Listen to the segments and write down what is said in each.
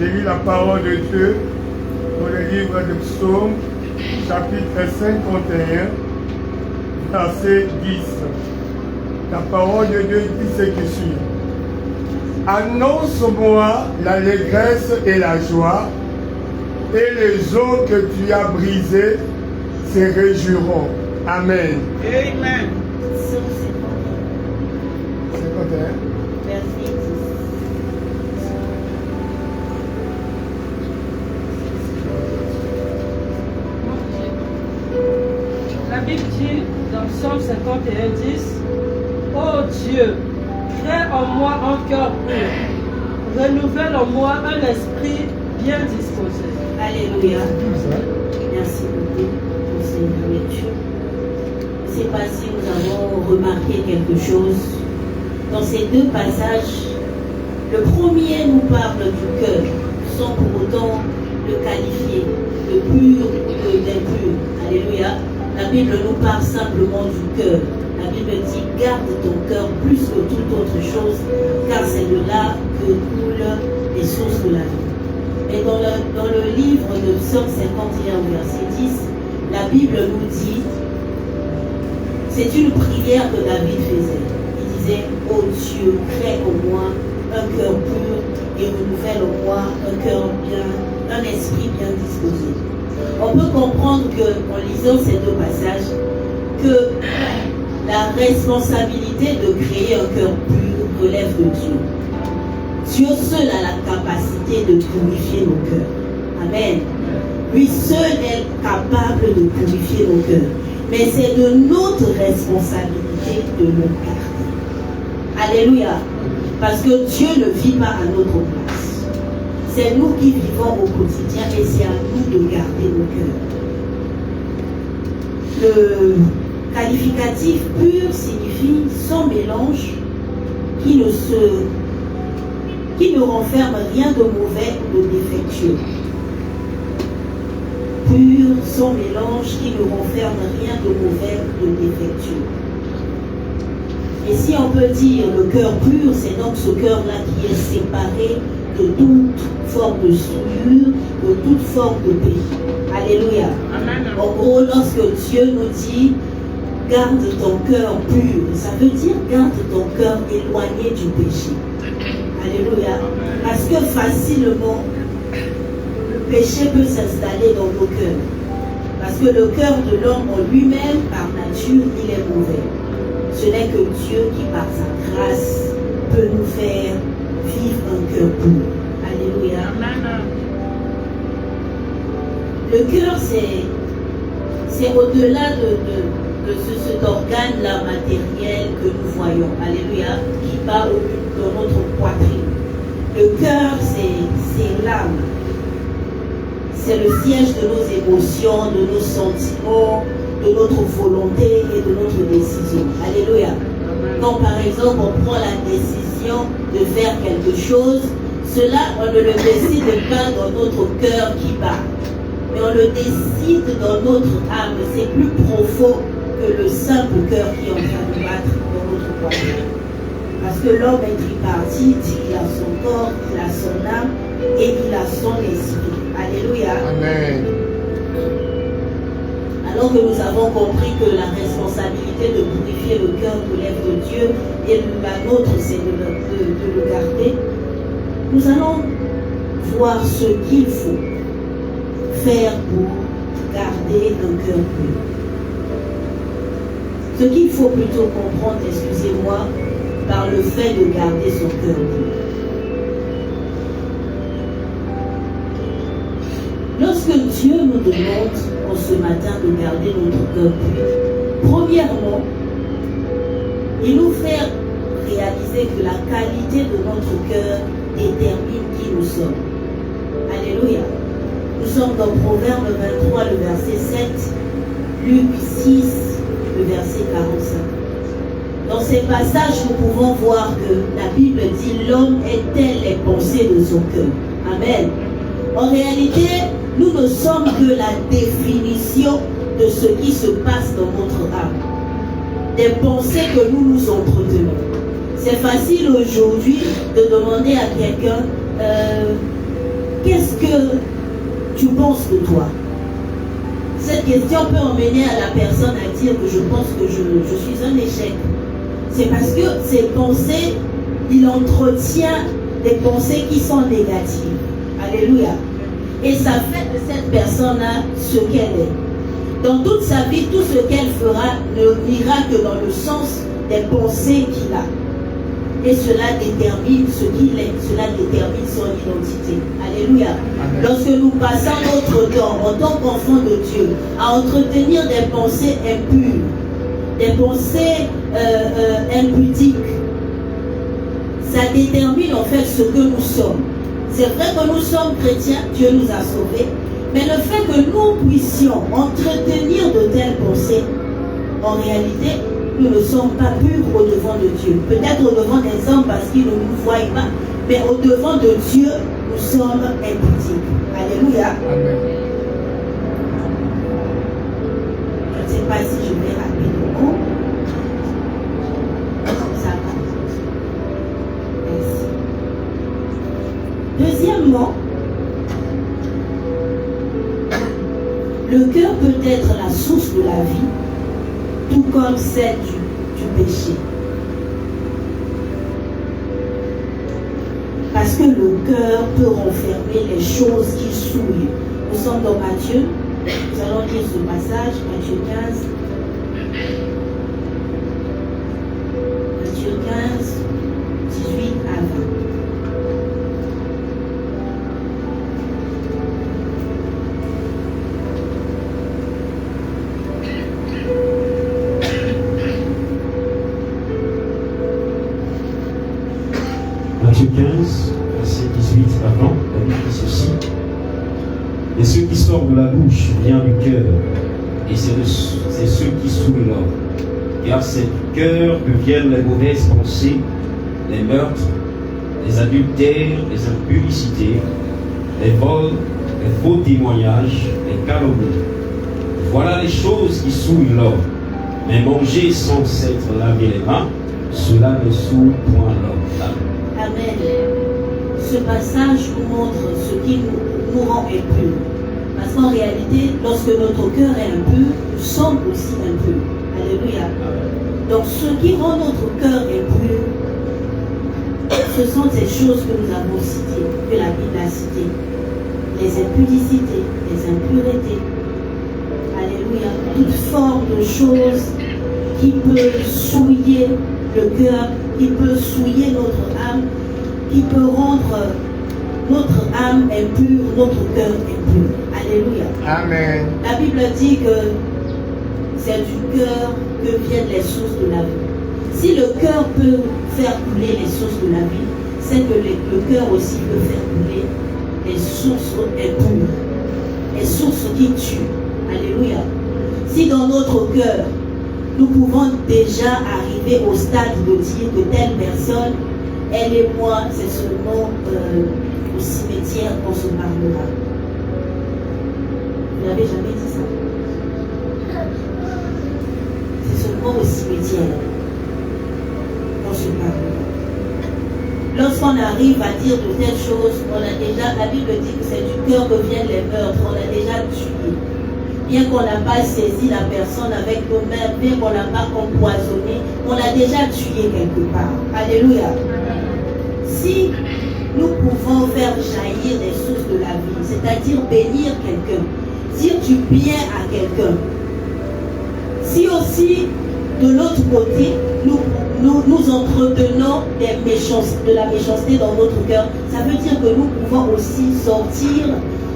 J'ai lu la parole de Dieu dans le livre de Psaume, chapitre 51, verset 10. La parole de Dieu dit ce qui suit. Annonce-moi l'allégresse et la joie, et les eaux que tu as brisées se réjouiront. Amen. Amen. 51. Verset 10. La Bible dit dans Psaume 51, 10, ô Dieu, crée en moi un cœur pur, renouvelle en moi un esprit bien disposé. Alléluia. Merci beaucoup pour cette lecture. Je ne sais pas si nous avons remarqué quelque chose. Dans ces deux passages, le premier nous parle du cœur, sans pour autant le qualifier de pur ou d'impur. Alléluia. La Bible nous parle simplement du cœur. La Bible dit garde ton cœur plus que toute autre chose, car c'est de là que coulent les sources de la vie. Et dans le livre de Psaume 51, verset 10, la Bible nous dit, c'est une prière que David faisait. Il disait, ô Dieu, crée en moi un cœur pur et renouvelle en moi un esprit bien disposé. On peut comprendre qu'en lisant ces deux passages, que la responsabilité de créer un cœur pur relève de Dieu. Dieu seul a la capacité de purifier nos cœurs. Amen. Lui seul est capable de purifier nos cœurs. Mais c'est de notre responsabilité de le garder. Alléluia. Parce que Dieu ne vit pas à notre place. C'est nous qui vivons au quotidien et c'est à nous de garder nos cœurs. Le qualificatif pur signifie sans mélange, qui ne renferme rien de mauvais ou de défectueux. Pur, sans mélange, qui ne renferme rien de mauvais ou de défectueux. Et si on peut dire le cœur pur, c'est donc ce cœur-là qui est séparé de toute forme de souillure, de toute forme de péché. Alléluia. Amen. En gros, lorsque Dieu nous dit garde ton cœur pur, ça veut dire garde ton cœur éloigné du péché. Alléluia. Parce que facilement, le péché peut s'installer dans nos cœurs. Parce que le cœur de l'homme en lui-même, par nature, il est mauvais. Ce n'est que Dieu qui, par sa grâce, peut nous faire vivre un cœur pur. Alléluia. Le cœur, c'est au-delà de cet organe-là matériel que nous voyons. Alléluia. Qui bat dans notre poitrine. Le cœur, c'est l'âme. C'est le siège de nos émotions, de nos sentiments, de notre volonté et de notre décision. Alléluia. Quand par exemple on prend la décision de faire quelque chose, cela on ne le décide pas dans notre cœur qui bat, mais on le décide dans notre âme. C'est plus profond que le simple cœur qui est en train de battre dans notre poitrine. Parce que l'homme est tripartite, il a son corps, il a son âme et il a son esprit. Alléluia. Amen. Alors que nous avons compris que la responsabilité de purifier le cœur relève de Dieu et la nôtre c'est de le garder, nous allons voir ce qu'il faut faire pour garder un cœur pur. Ce qu'il faut plutôt comprendre, excusez-moi, par le fait de garder son cœur pur. Lorsque Dieu nous demande en ce matin de garder notre cœur pur, premièrement, il nous fait réaliser que la qualité de notre cœur détermine qui nous sommes. Alléluia. Nous sommes dans Proverbe 23, le verset 7, Luc 6, le verset 45. Dans ces passages, nous pouvons voir que la Bible dit l'homme est tel les pensées de son cœur. Amen. En réalité, nous ne sommes que la définition de ce qui se passe dans notre âme. Des pensées que nous nous entretenons. C'est facile aujourd'hui de demander à quelqu'un qu'est-ce que tu penses de toi? Cette question peut emmener à la personne à dire que je pense que je suis un échec. C'est parce que ses pensées, il entretient des pensées qui sont négatives. Alléluia. Et ça fait de cette personne-là ce qu'elle est. Dans toute sa vie, tout ce qu'elle fera n'ira que dans le sens des pensées qu'il a. Et cela détermine ce qu'il est, cela détermine son identité. Alléluia. Amen. Lorsque nous passons notre temps en tant qu'enfants de Dieu à entretenir des pensées impures, des pensées impudiques, ça détermine en fait ce que nous sommes. C'est vrai que nous sommes chrétiens, Dieu nous a sauvés, mais le fait que nous puissions entretenir de telles pensées, en réalité, nous ne sommes pas purs au devant de Dieu. Peut-être au devant des hommes parce qu'ils ne nous voient pas, mais au devant de Dieu, nous sommes impudiques. Alléluia. Amen. Je ne sais pas si je vais rapidement. Ça va. Merci. Deuxièmement, le cœur peut être la source de la vie, tout comme celle du péché. Parce que le cœur peut renfermer les choses qui souillent. Nous sommes dans Matthieu. Nous allons lire ce passage, Matthieu 15. Matthieu 15, 18 à 20. Matthieu 15, verset 18 à 20, la Bible dit ceci. Et ce qui sort de la bouche vient du cœur, et c'est ce qui souille l'homme. Car c'est du cœur que viennent les mauvaises pensées, les meurtres, les adultères, les impudicités, les vols, les faux témoignages, les calomnies. Voilà les choses qui souillent l'homme. Mais manger sans s'être lavé les mains, cela ne souille point l'homme. Amen. Ce passage nous montre ce qui nous rend impurs. Parce qu'en réalité, lorsque notre cœur est impur, nous sommes aussi impurs. Alléluia. Donc ce qui rend notre cœur impur, ce sont ces choses que nous avons citées, que la Bible a citées. Les impudicités, les impuretés. Alléluia. Toute forme de choses qui peut souiller le cœur, qui peut souiller notre âme, qui peut rendre notre âme impure, notre cœur impur. Alléluia. Amen. La Bible dit que c'est du cœur que viennent les sources de la vie. Si le cœur peut faire couler les sources de la vie, c'est que le cœur aussi peut faire couler les sources impures, les sources qui tuent. Alléluia. Si dans notre cœur, nous pouvons déjà arriver au stade de dire que telle personne, elle et moi, c'est seulement au cimetière qu'on se parlera. Vous n'avez jamais dit ça? C'est seulement au cimetière qu'on se parlera. Lorsqu'on arrive à dire de telles choses, on a déjà, la Bible dit que c'est du cœur que viennent les meurtres, on a déjà tué. Bien qu'on n'a pas saisi la personne avec nos mains, bien qu'on n'a pas empoisonné, on l'a déjà tué quelque part. Alléluia. Si nous pouvons faire jaillir des sources de la vie, c'est-à-dire bénir quelqu'un, dire du bien à quelqu'un, si aussi de l'autre côté, nous entretenons de la méchanceté dans notre cœur, ça veut dire que nous pouvons aussi sortir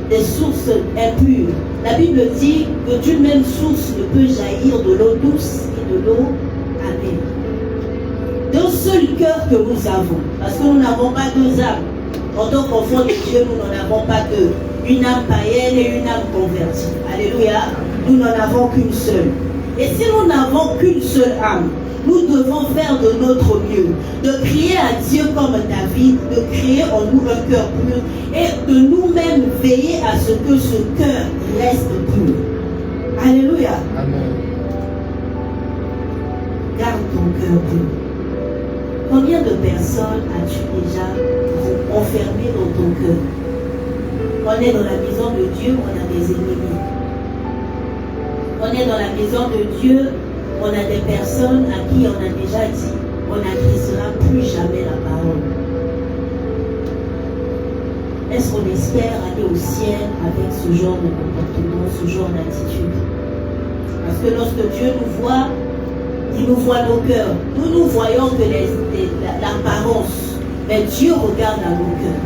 des sources impures. La Bible dit que d'une même source ne peut jaillir de l'eau douce et de l'eau amère. D'un seul cœur que nous avons, parce que nous n'avons pas deux âmes. En tant qu'enfants de Dieu, nous n'en avons pas deux. Une âme païenne et une âme convertie. Alléluia. Nous n'en avons qu'une seule. Et si nous n'avons qu'une seule âme, nous devons faire de notre mieux, de crier à Dieu comme David, de créer en nous un cœur pur et de nous-mêmes veiller à ce que ce cœur reste pur. Alléluia. Amen. Garde ton cœur pur. Combien de personnes as-tu déjà enfermées dans ton cœur? On est dans la maison de Dieu, on a des ennemis. On est dans la maison de Dieu, on a des personnes à qui on a déjà dit, on n'adressera plus jamais la parole. Est-ce qu'on espère aller au ciel avec ce genre de comportement, ce genre d'attitude? Parce que lorsque Dieu nous voit, il nous voit nos cœurs. Nous voyons que l'apparence, mais Dieu regarde à nos cœurs.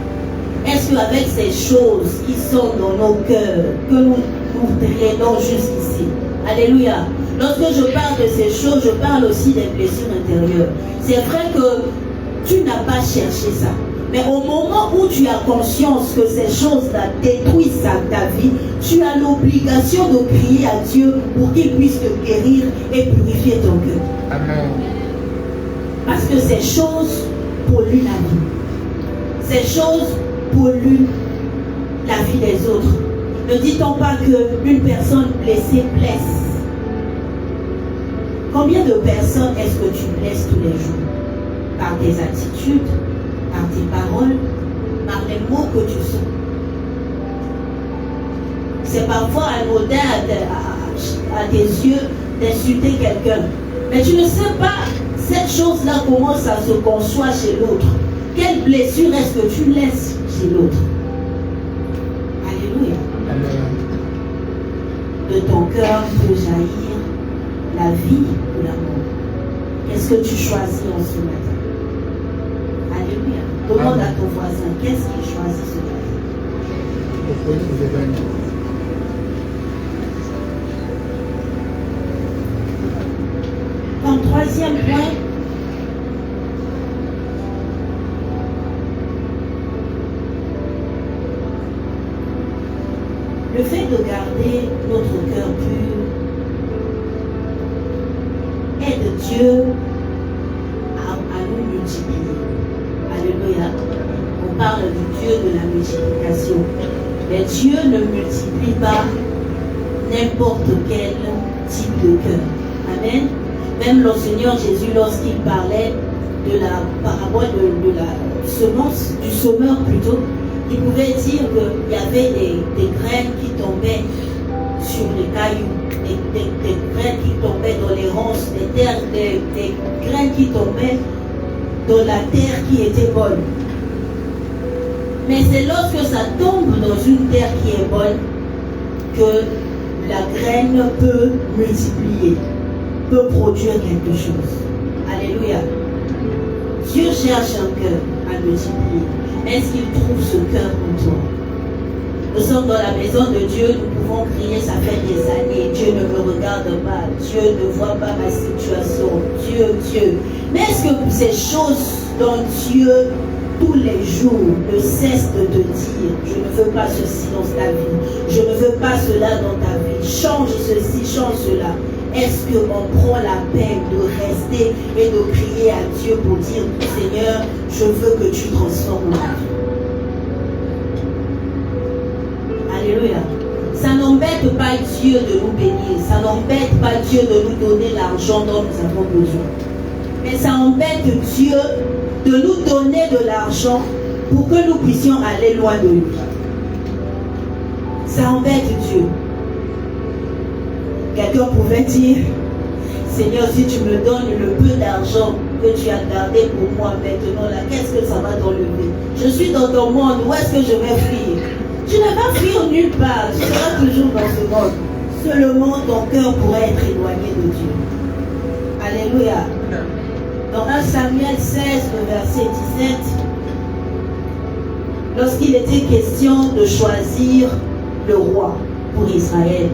Est-ce qu'avec ces choses qui sont dans nos cœurs, que nous traînons jusqu'ici? Alléluia. Lorsque je parle de ces choses, je parle aussi des blessures intérieures. C'est vrai que tu n'as pas cherché ça. Mais au moment où tu as conscience que ces choses-là détruisent ta vie, tu as l'obligation de crier à Dieu pour qu'il puisse te guérir et purifier ton cœur. Amen. Parce que ces choses polluent la vie. Ces choses polluent la vie des autres. Ne dit-on pas qu'une personne blessée blesse? Combien de personnes est-ce que tu blesses tous les jours? Par tes attitudes, par tes paroles, par les mots que tu sens. C'est parfois anodin à tes yeux d'insulter quelqu'un. Mais tu ne sais pas cette chose-là, comment ça se conçoit chez l'autre. Quelle blessure est-ce que tu laisses chez l'autre? Alléluia. De ton cœur peut jaillir la vie ou la mort. Qu'est-ce que tu choisis en ce matin? Alléluia. Demande à ton voisin, qu'est-ce qu'il choisit ce matin? Comme troisième point, le fait de garder notre cœur pur aide Dieu à nous multiplier. Alléluia. On parle du Dieu de la multiplication. Mais Dieu ne multiplie pas n'importe quel type de cœur. Amen. Même le Seigneur Jésus, lorsqu'il parlait de la parabole de la semence, du semeur plutôt, il pouvait dire qu'il y avait des graines qui tombaient sur les cailloux, des graines qui tombaient dans les ronces, des graines qui tombaient dans la terre qui était bonne. Mais c'est lorsque ça tombe dans une terre qui est bonne que la graine peut multiplier, peut produire quelque chose. Alléluia. Dieu cherche un cœur à multiplier. Est-ce qu'il trouve ce cœur en toi? Nous sommes dans la maison de Dieu, nous pouvons crier, ça fait des années, Dieu ne me regarde pas, Dieu ne voit pas ma situation, Dieu. Mais est-ce que ces choses dont Dieu, tous les jours, ne cesse de te dire, je ne veux pas ceci dans ta vie, je ne veux pas cela dans ta vie, change ceci, change cela. Est-ce qu'on prend la peine de rester et de crier à Dieu pour dire, Seigneur, je veux que tu transformes ma vie? Alléluia. Ça n'embête pas Dieu de nous bénir, ça n'embête pas Dieu de nous donner l'argent dont nous avons besoin. Mais ça embête Dieu de nous donner de l'argent pour que nous puissions aller loin de lui. Ça embête Dieu. Quelqu'un pouvait dire, Seigneur, si tu me donnes le peu d'argent que tu as gardé pour moi maintenant, là, qu'est-ce que ça va t'enlever? Je suis dans ton monde, où est-ce que je vais fuir? Tu ne vas fuir nulle part, tu seras toujours dans ce monde. Seulement ton cœur pourrait être éloigné de Dieu. Alléluia. Dans 1 Samuel 16, le verset 17, lorsqu'il était question de choisir le roi pour Israël,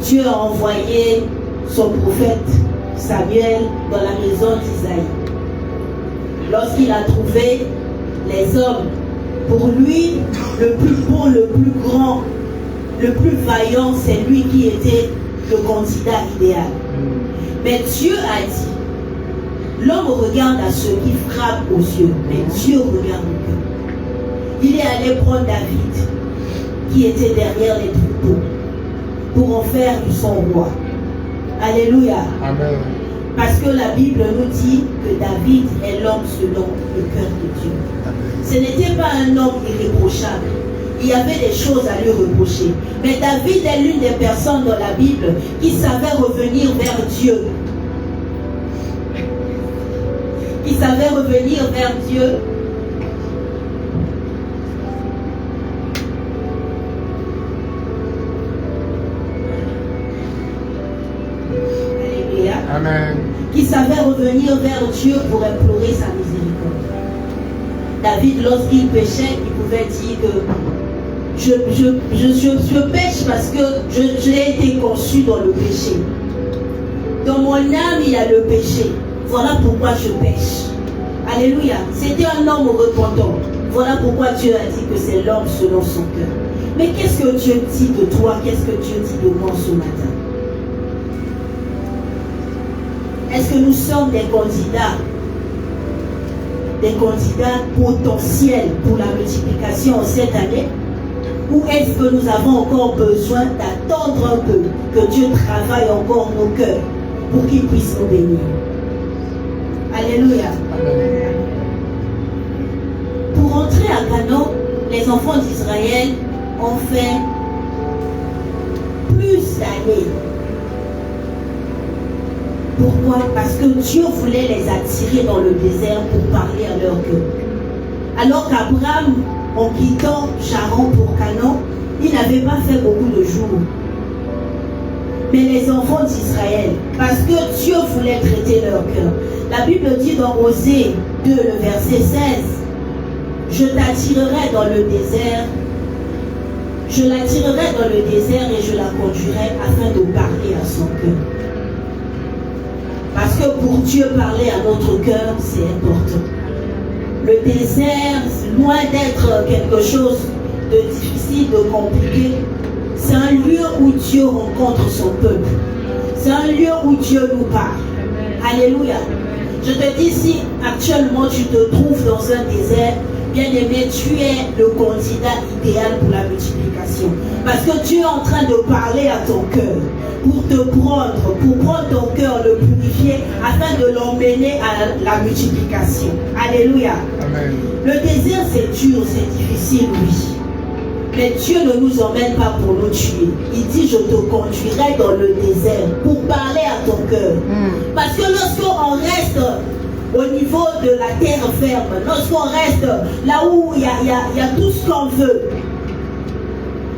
Dieu a envoyé son prophète Samuel dans la maison d'Isaïe. Lorsqu'il a trouvé les hommes, pour lui, le plus beau, le plus grand, le plus vaillant, c'est lui qui était le candidat idéal. Mais Dieu a dit, l'homme regarde à ceux qui frappent aux yeux, mais Dieu regarde au cœur. Il est allé prendre David, qui était derrière les troupeaux, pour en faire son roi. Alléluia. Amen. Parce que la Bible nous dit que David est l'homme selon le cœur de Dieu. Ce n'était pas un homme irréprochable. il y avait des choses à lui reprocher. Mais David est l'une des personnes dans la Bible qui savait revenir vers Dieu. Qui savait revenir vers Dieu. Alléluia. Amen. Qui savait revenir vers Dieu pour implorer sa miséricorde. David, lorsqu'il péchait, il pouvait dire que je pêche parce que j'ai été conçu dans le péché. Dans mon âme, il y a le péché. Voilà pourquoi je pêche. Alléluia. C'était un homme repentant. Voilà pourquoi Dieu a dit que c'est l'homme selon son cœur. Mais qu'est-ce que Dieu dit de toi? Qu'est-ce que Dieu dit de moi ce matin? Est-ce que nous sommes des candidats potentiels pour la multiplication en cette année? Ou est-ce que nous avons encore besoin d'attendre un peu que Dieu travaille encore nos cœurs pour qu'il puisse nous bénir? Alléluia. Pour entrer à Canaan, les enfants d'Israël ont fait plus d'années. Pourquoi? Parce que Dieu voulait les attirer dans le désert pour parler à leur cœur. Alors qu'Abraham, en quittant Charan pour Canaan, il n'avait pas fait beaucoup de jours. Mais les enfants d'Israël, parce que Dieu voulait traiter leur cœur. La Bible dit dans Osée 2, le verset 16, « Je t'attirerai dans le désert, je l'attirerai dans le désert et je la conduirai afin de parler à son cœur. » Parce que pour Dieu parler à notre cœur, c'est important. Le désert, loin d'être quelque chose de difficile, de compliqué, c'est un lieu où Dieu rencontre son peuple. C'est un lieu où Dieu nous parle. Alléluia. Je te dis, si actuellement tu te trouves dans un désert, bien-aimé, tu es le candidat idéal pour la multiplication. Parce que Dieu est en train de parler à ton cœur, pour prendre ton cœur, le purifier, afin de l'emmener à la multiplication. Alléluia. Amen. Le désert, c'est dur, c'est difficile, oui. Mais Dieu ne nous emmène pas pour nous tuer. Il dit, je te conduirai dans le désert pour parler à ton cœur. Parce que lorsqu'on reste au niveau de la terre ferme, lorsqu'on reste là où il y a tout ce qu'on veut,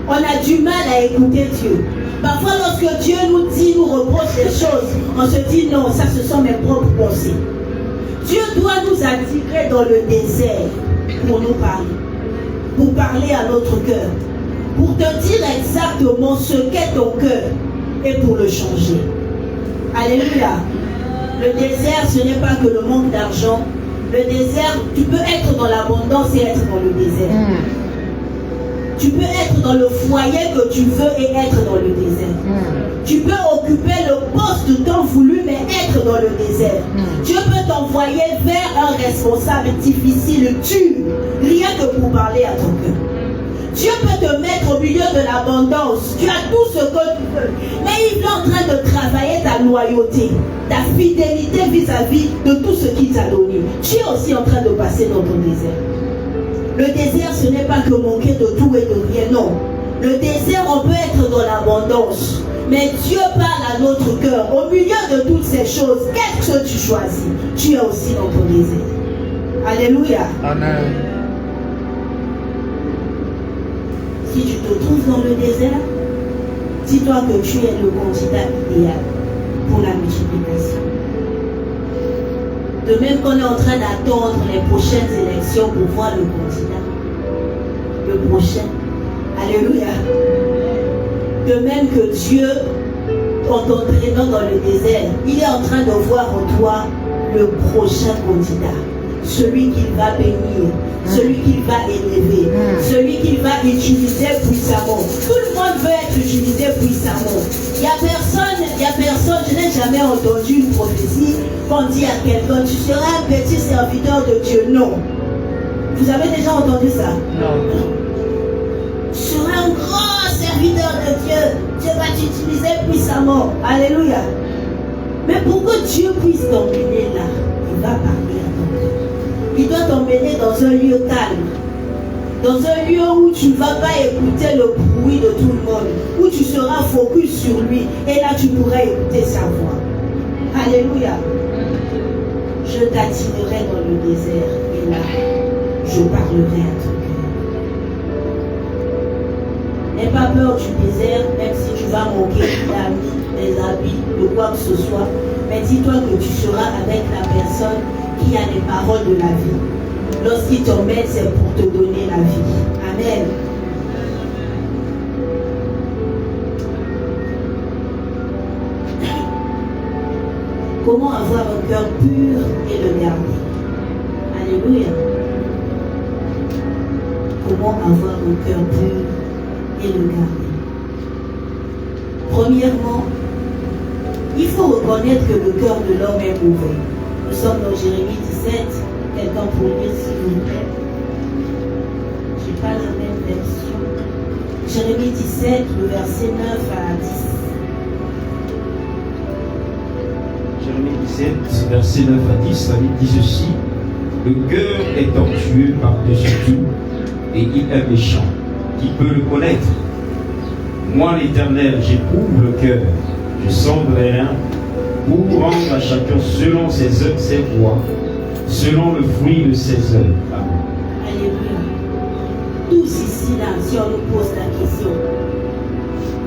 on a du mal à écouter Dieu. Parfois, lorsque Dieu nous dit, nous reproche des choses, on se dit non, ça ce sont mes propres pensées. Dieu doit nous attirer dans le désert pour nous parler. Pour parler à notre cœur, pour te dire exactement ce qu'est ton cœur et pour le changer. Alléluia. Le désert, ce n'est pas que le manque d'argent. Le désert, tu peux être dans l'abondance et être dans le désert. Tu peux être dans le foyer que tu veux et être dans le désert. Tu peux occuper le poste tant voulu mais être dans le désert. Dieu peut t'envoyer vers un responsable difficile, dur, rien que pour parler à ton cœur. Dieu peut te mettre au milieu de l'abondance. Tu as tout ce que tu veux. Mais il est en train de travailler ta loyauté, ta fidélité vis-à-vis de tout ce qu'il t'a donné. Tu es aussi en train de passer dans ton désert. Le désert, ce n'est pas que manquer de tout et de rien, non. Le désert, on peut être dans l'abondance. Mais Dieu parle à notre cœur. Au milieu de toutes ces choses, qu'est-ce que tu choisis? Tu es aussi dans ton désert. Alléluia. Amen. Si tu te trouves dans le désert, dis-toi que tu es le candidat idéal pour la multiplication. De même qu'on est en train d'attendre les prochaines élections pour voir le candidat, le prochain. Alléluia. De même que Dieu, en t'entraînant dans le désert, il est en train de voir en toi le prochain candidat. Celui qu'il va bénir, celui qu'il va élever, celui qu'il va utiliser puissamment. Tout le monde veut être utilisé puissamment. Il n'y a personne, je n'ai jamais entendu une prophétie qu'on dit à quelqu'un, tu seras un petit serviteur de Dieu. Non. Vous avez déjà entendu ça? Non. Tu seras un grand serviteur de Dieu. Dieu va t'utiliser puissamment. Alléluia. Mais pour que Dieu puisse t'emmener là, il va parler à ton cœur. Il doit t'emmener dans un lieu calme. Dans un lieu où tu ne vas pas écouter le bruit de tout le monde, où tu seras focus sur lui, et là tu pourras écouter sa voix. Alléluia. Je t'attirerai dans le désert, et là, je parlerai à ton cœur. N'aie pas peur du désert, même si tu vas manquer d'amis, des habits, de quoi que ce soit. Mais dis-toi que tu seras avec la personne qui a les paroles de la vie. Lorsqu'il t'emmène, c'est pour te donner la vie. Amen. Comment avoir un cœur pur et le garder? Alléluia. Comment avoir un cœur pur et le garder? Premièrement, il faut reconnaître que le cœur de l'homme est mauvais. Nous sommes dans Jérémie 17. Quelqu'un pour lire, s'il vous plaît. Je n'ai pas la même version. Jérémie 17, le verset 9 à 10. Jérémie 17, verset 9 à 10, la Bible dit ceci: le cœur est tortueux par-dessus tout, et il est méchant. Qui peut le connaître? Moi, l'Éternel, j'éprouve le cœur, je sonde les reins, pour rendre à chacun selon ses œuvres, ses voies, selon le fruit de ses œuvres. Amen. Alléluia. Tous ici, là, si on nous pose la question,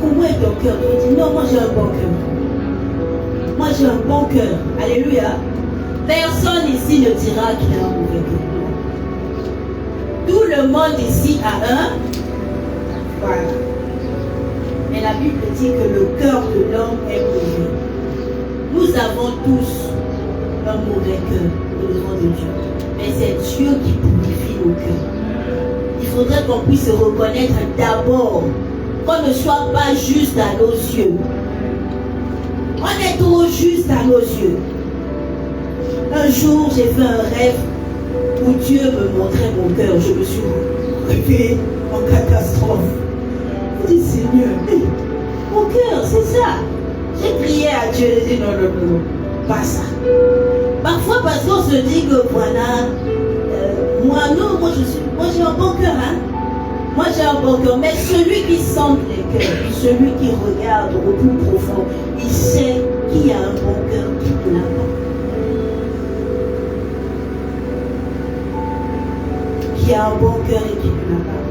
comment est ton cœur? Tu dis, non, moi j'ai un bon cœur. Moi j'ai un bon cœur. Alléluia. Personne ici ne dira qu'il a un mauvais cœur. Tout le monde ici a un. Voilà. Mais la Bible dit que le cœur de l'homme est mauvais. Nous avons tous un mauvais cœur au-devant de Dieu. Mais c'est Dieu qui purifie nos cœurs. Il faudrait qu'on puisse se reconnaître d'abord, qu'on ne soit pas juste à nos yeux. On est trop juste à nos yeux. Un jour, j'ai fait un rêve où Dieu me montrait mon cœur. Je me suis réveillée en catastrophe. Je dis, Seigneur, mon cœur, c'est ça. J'ai crié à Dieu, j'ai dit non, non, non, pas ça. Parfois, parce qu'on se dit que voilà, moi j'ai un bon cœur, hein. Moi j'ai un bon cœur, mais celui qui sonde les cœurs, celui qui regarde au plus profond, il sait qui a un bon cœur, qui ne l'a pas. Qui a un bon cœur et qui ne l'a pas.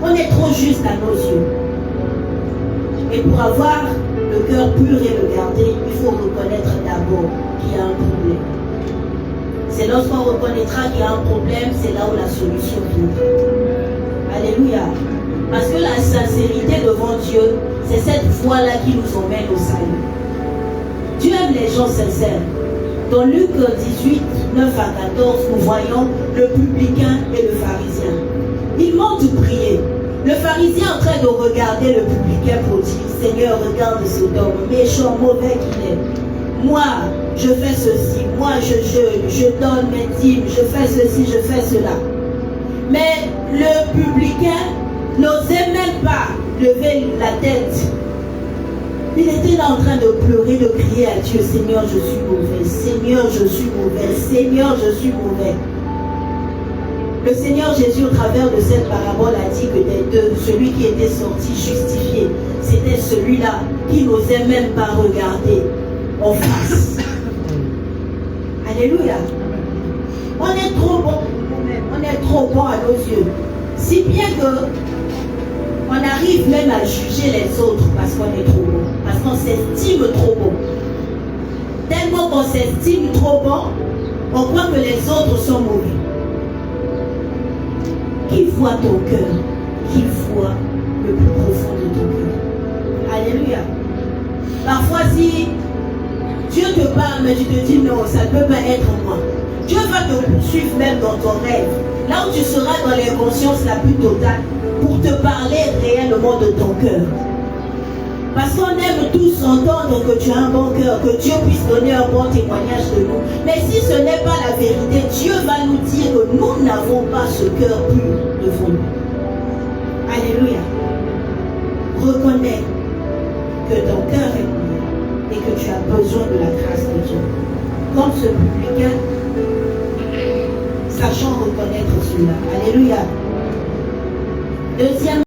On est trop juste à nos yeux. Et pour avoir le cœur pur et le garder, il faut reconnaître d'abord qu'il y a un problème. C'est lorsqu'on reconnaîtra qu'il y a un problème, c'est là où la solution viendra. Alléluia. Parce que la sincérité devant Dieu, c'est cette foi-là qui nous emmène au salut. Dieu aime les gens sincères. Dans Luc 18, 9 à 14, nous voyons le publicain et le pharisien. Ils montent prier. Le pharisien en train de regarder le publicain pour dire, Seigneur, regarde cet homme, méchant, mauvais qu'il est. Moi, je fais ceci, moi je jeûne, je donne mes dîmes, je fais ceci, je fais cela. Mais le publicain n'osait même pas lever la tête. Il était là en train de pleurer, de crier à Dieu, Seigneur, je suis mauvais, Seigneur, je suis mauvais, Seigneur, je suis mauvais. Le Seigneur Jésus, au travers de cette parabole, a dit que des deux, celui qui était sorti justifié, c'était celui-là qui n'osait même pas regarder en face. Alléluia. On est trop bon, on est trop bon à nos yeux. Si bien que on arrive même à juger les autres parce qu'on est trop bon, parce qu'on s'estime trop bon. Tellement qu'on s'estime trop bon, on croit que les autres sont mauvais. Qui voit ton cœur, qui voit le plus profond de ton cœur. Alléluia. Parfois, si Dieu te parle, mais tu te dis non, ça ne peut pas être moi. Dieu va te poursuivre même dans ton rêve. Là où tu seras dans l'inconscience la plus totale pour te parler réellement de ton cœur. Parce qu'on aime tous entendre que tu as un bon cœur, que Dieu puisse donner un bon témoignage de nous. Mais si ce n'est pas la vérité, Dieu va nous dire que nous n'avons pas ce cœur pur devant nous. Alléluia. Reconnais que ton cœur est pur et que tu as besoin de la grâce de Dieu. Comme ce publicain, sachant reconnaître connaître celui-là. Alléluia. Deuxième